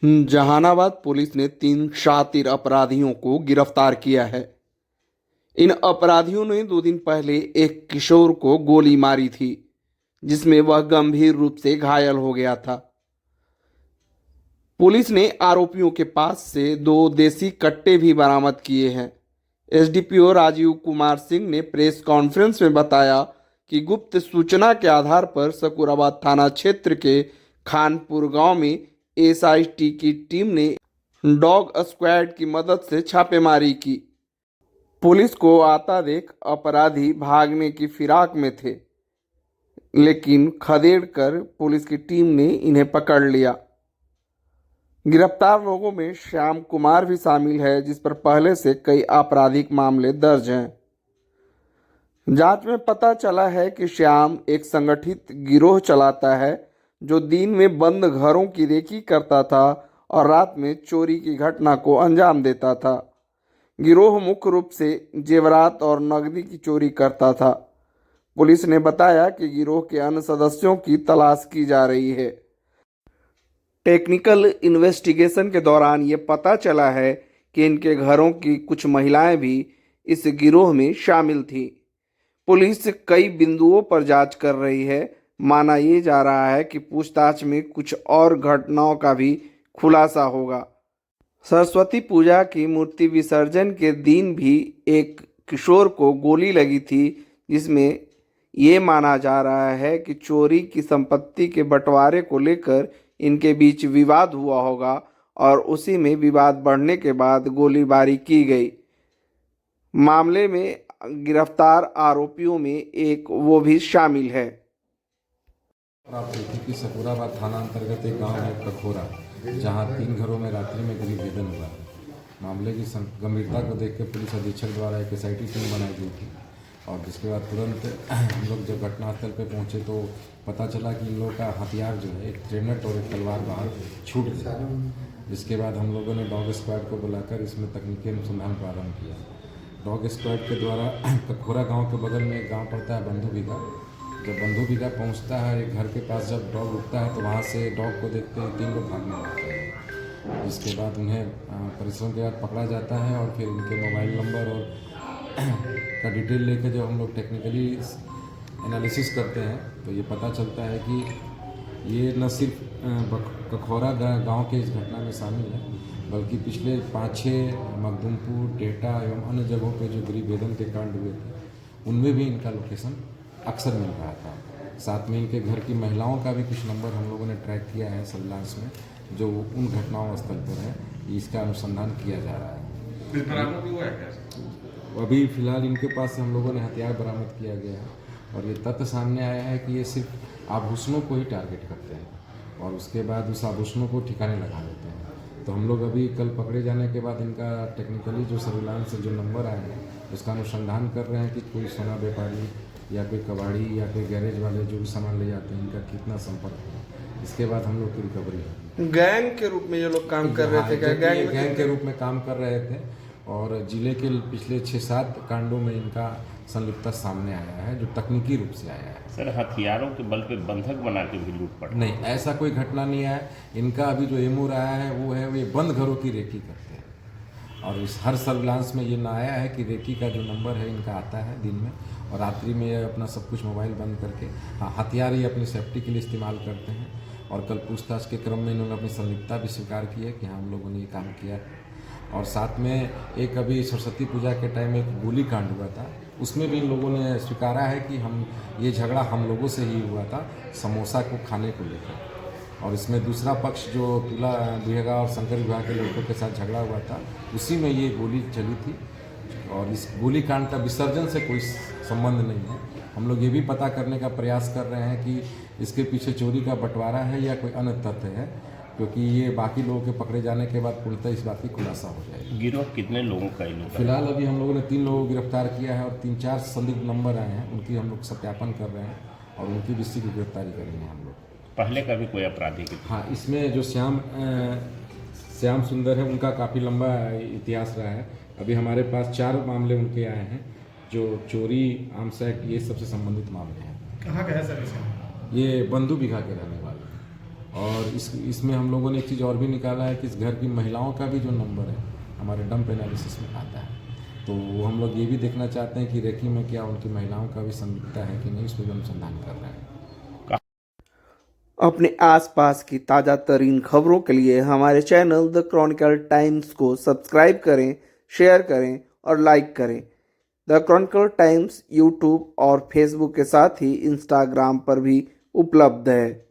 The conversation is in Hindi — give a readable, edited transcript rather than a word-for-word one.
जहानाबाद पुलिस ने 3 शातिर अपराधियों को गिरफ्तार किया है। इन अपराधियों ने 2 दिन पहले एक किशोर को गोली मारी थी, जिसमें वह गंभीर रूप से घायल हो गया था। पुलिस ने आरोपियों के पास से 2 देसी कट्टे भी बरामद किए हैं। एसडीपीओ राजीव कुमार सिंह ने प्रेस कॉन्फ्रेंस में बताया कि गुप्त सूचना के आधार पर सकूराबाद थाना क्षेत्र के खानपुर गांव में एसआईटी की टीम ने डॉग स्क्वाड की मदद से छापेमारी की। पुलिस को आता देख अपराधी भागने की फिराक में थे, लेकिन खदेड़ कर पुलिस की टीम ने इन्हें पकड़ लिया। गिरफ्तार लोगों में श्याम कुमार भी शामिल है, जिस पर पहले से कई आपराधिक मामले दर्ज हैं। जांच में पता चला है कि श्याम एक संगठित गिरोह चलाता है, जो दिन में बंद घरों की रेकी करता था और रात में चोरी की घटना को अंजाम देता था। गिरोह मुख्य रूप से जेवरात और नकदी की चोरी करता था। पुलिस ने बताया कि गिरोह के अन्य सदस्यों की तलाश की जा रही है। टेक्निकल इन्वेस्टिगेशन के दौरान ये पता चला है कि इनके घरों की कुछ महिलाएं भी इस गिरोह में शामिल थीं। पुलिस कई बिंदुओं पर जांच कर रही है। माना ये जा रहा है कि पूछताछ में कुछ और घटनाओं का भी खुलासा होगा। सरस्वती पूजा की मूर्ति विसर्जन के दिन भी एक किशोर को गोली लगी थी, जिसमें ये माना जा रहा है कि चोरी की संपत्ति के बंटवारे को लेकर इनके बीच विवाद हुआ होगा और उसी में विवाद बढ़ने के बाद गोलीबारी की गई। मामले में गिरफ्तार आरोपियों में एक वो भी शामिल है। आप देखिए कि सकूराबाद थाना अंतर्गत एक गांव है कखोरा, जहां 3 घरों में रात्रि में गृहभेदन हुआ। मामले की गंभीरता को देखकर पुलिस अधीक्षक द्वारा एक एसआईटी टीम बनाई गई थी और जिसके बाद तुरंत हम लोग जब घटनास्थल पर पहुंचे तो पता चला कि इन लोगों का हथियार जो है एक ग्रेनेड और एक तलवार बाहर छूट गया। जिसके बाद हम लोगों ने डॉग स्क्वाड को बुलाकर इसमें तकनीकी अनुसंधान प्रारंभ किया। डॉग स्क्वाड के द्वारा कखोरा गांव के बगल में एक गांव पड़ता है बंधु बीघा। जब बंधु बीघा पहुंचता है एक घर के पास, जब डॉग रुकता है तो वहां से डॉग को देखते ही 3 लोग भागने लगते हैं। जिसके बाद उन्हें परिश्रम के बाद पकड़ा जाता है और फिर उनके मोबाइल नंबर और का डिटेल लेकर जब हम लोग टेक्निकली एनालिसिस करते हैं तो ये पता चलता है कि ये न सिर्फ कखोरा गांव के इस घटना में शामिल है, बल्कि पिछले 5-6 मखदूमपुर, डेटा एवं अन्य जगहों पे जो गृहभेदन के कांड हुए थे उनमें भी इनका लोकेशन अक्सर मिल रहा था। साथ में इनके घर की महिलाओं का भी कुछ नंबर हम लोगों ने ट्रैक किया है सर्विलांस में, जो उन घटनाओं स्थल पर है। इसका अनुसंधान किया जा रहा है। अभी फिलहाल इनके पास से हम लोगों ने हथियार बरामद किया गया है और ये तथ्य सामने आया है कि ये सिर्फ आभूषणों को ही टारगेट करते हैं और उसके बाद उस आभूषणों को ठिकाने लगा देते हैं। तो हम लोग अभी कल पकड़े जाने के बाद इनका टेक्निकली जो सर्विलांस से जो नंबर आए हैं उसका अनुसंधान कर रहे हैं कि कोई सोना व्यापारी या कोई कबाड़ी या कोई गैरेज वाले जो भी सामान ले जाते हैं इनका कितना संपर्क है। इसके बाद हम लोग की रिकवरी है। गैंग के रूप में ये लोग काम कर रहे थे क्या? गैंग के रूप में काम कर रहे थे और जिले के पिछले 6-7 कांडों में इनका संलिप्तता सामने आया है, जो तकनीकी रूप से आया है। सर, हथियारों के बल पे बंधक बना के भी लूटपाट? नहीं, ऐसा कोई घटना नहीं है। इनका अभी जो एमओ रहा है वो है ये बंद घरों की रेकी करते हैं और इस हर सर्विलांस में ये ना आया है कि रेकी का जो नंबर है इनका आता है दिन में और रात्रि में ये अपना सब कुछ मोबाइल बंद करके हथियार ही अपनी सेफ्टी के लिए इस्तेमाल करते हैं। और कल पूछताछ के क्रम में इन्होंने अपनी संलिप्तता भी स्वीकार की है कि हाँ हम लोगों ने ये काम किया है। और साथ में एक अभी सरस्वती पूजा के टाइम एक गोली कांड हुआ था, उसमें भी इन लोगों ने स्वीकारा है कि हम ये झगड़ा हम लोगों से ही हुआ था समोसा को खाने को लेकर। और इसमें दूसरा पक्ष जो तुला बिहगा और शंकर विभाग के लड़कों के साथ झगड़ा हुआ था, उसी में ये गोली चली थी और इस गोली कांड का विसर्जन से कोई संबंध नहीं है। हम लोग ये भी पता करने का प्रयास कर रहे हैं कि इसके पीछे चोरी का बंटवारा है या कोई अन्य तथ्य है, क्योंकि ये बाकी लोगों के पकड़े जाने के बाद पूर्णतः इस बात की खुलासा हो जाएगी। गिरोह कितने लोगों का है? फिलहाल अभी हम लोगों ने 3 लोगों को गिरफ्तार किया है और 3-4 संदिग्ध नंबर आए हैं, उनकी हम लोग सत्यापन कर रहे हैं और उनकी भी शीघ्र गिरफ्तारी करेंगे हम लोग। पहले का भी कोई अपराधी? हाँ, इसमें जो श्याम सुंदर है उनका काफ़ी लंबा इतिहास रहा है। अभी हमारे पास 4 मामले उनके आए हैं जो चोरी, आर्म्स एक्ट, ये सबसे संबंधित मामले हैं। कहाँ का है सर? ये बंधु बीघा के रहने वाले हैं और इसमें हम लोगों ने एक चीज़ और भी निकाला है कि इस घर की महिलाओं का भी जो नंबर है हमारे डंप एनालिसिस में आता है, तो हम लोग ये भी देखना चाहते हैं कि रेकी में क्या उनकी महिलाओं का भी संलिप्तता है कि नहीं, उस पर भी अनुसंधान कर रहे हैं। अपने आसपास की ताज़ा तरीन खबरों के लिए हमारे चैनल द क्रॉनिकल टाइम्स को सब्सक्राइब करें, शेयर करें और लाइक करें। द क्रॉनिकल टाइम्स यूट्यूब और फेसबुक के साथ ही इंस्टाग्राम पर भी उपलब्ध है।